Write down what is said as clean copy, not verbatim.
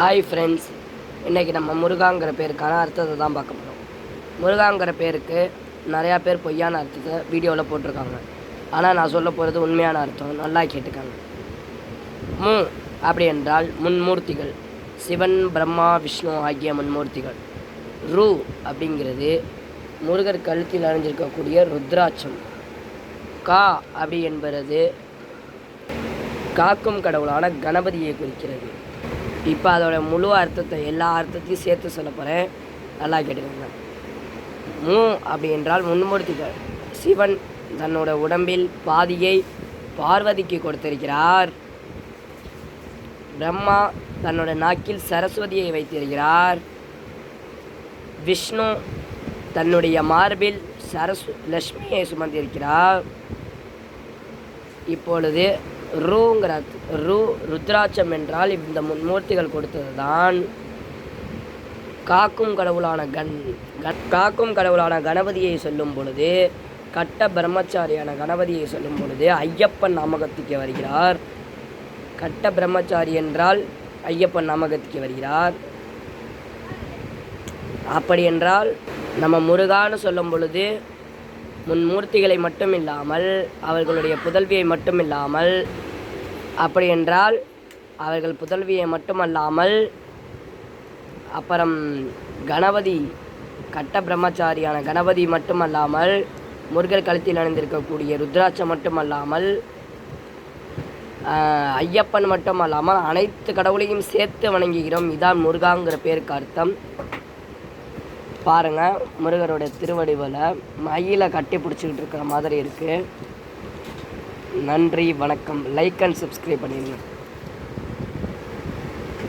Hi friends, இன்றைக்கி நம்ம முருகாங்கிற பேருக்கான அர்த்தத்தை தான் பார்க்க போகிறோம். முருகாங்கிற பேருக்கு நிறையா பேர் பொய்யான அர்த்தத்தை வீடியோவில் போட்டிருக்காங்க. ஆனால் நான் சொல்ல போகிறது உண்மையான அர்த்தம். நல்லா கேட்டுக்காங்க. மு அப்படி என்றால் முன்மூர்த்திகள், சிவன், பிரம்மா, விஷ்ணு ஆகிய முன்மூர்த்திகள். ரு அப்படிங்கிறது முருகர் கழுத்தில் அணிஞ்சிருக்கக்கூடிய ருத்ராட்சம். கா அப்படி என்பது காக்கும் கடவுளான கணபதியை குறிக்கிறது. இப்போ அதோட முழு அர்த்தத்தை எல்லா அர்த்தத்தையும் சேர்த்து சொல்ல போகிறேன். நல்லா கேட்டுக்கோங்க. மு அப்படி என்றால் முன்மூர்த்திகள். சிவன் தன்னோட உடம்பில் பாதியை பார்வதிக்கு கொடுத்திருக்கிறார். பிரம்மா தன்னோட நாக்கில் சரஸ்வதியை வைத்திருக்கிறார். விஷ்ணு தன்னுடைய மார்பில் லட்சுமியை சுமந்திருக்கிறார். இப்பொழுது ருத்ராட்சம் என்றால் இந்த முன்மூர்த்திகள் கொடுத்தது தான். காக்கும் கடவுளான கணபதியை சொல்லும் பொழுது, கட்ட பிரம்மச்சாரியான கணபதியை சொல்லும் பொழுது ஐயப்பன் நாமகத்துக்கு வருகிறார். கட்ட பிரம்மச்சாரி என்றால் ஐயப்பன் நாமகத்துக்கு வருகிறார். அப்படி என்றால் நம்ம முருகான்னு சொல்லும் பொழுது முன்மூர்த்திகளை மட்டும் இல்லாமல் அவர்களுடைய புதல்வியை மட்டும் இல்லாமல், அப்படி என்றால் அவர்கள் புதல்வியை மட்டுமல்லாமல் அப்புறம் கணபதி, கட்ட பிரம்மச்சாரியான கணபதி மட்டுமல்லாமல் முருகர் கழுத்தில் அணிந்திருக்கக்கூடிய ருத்ராட்சம் மட்டுமல்லாமல் ஐயப்பன் மட்டுமல்லாமல் அனைத்து கடவுளையும் சேர்த்து வணங்குகிறோம். இதான் முருகாங்கிற பேருக்கு அர்த்தம். பாருங்கள், முருகரோட திருவடிவில் மயிலை கட்டி பிடிச்சிக்கிட்டு இருக்கிற மாதிரி இருக்குது. நன்றி, வணக்கம். லைக் அண்ட் சப்ஸ்கிரைப் பண்ணிடுங்க.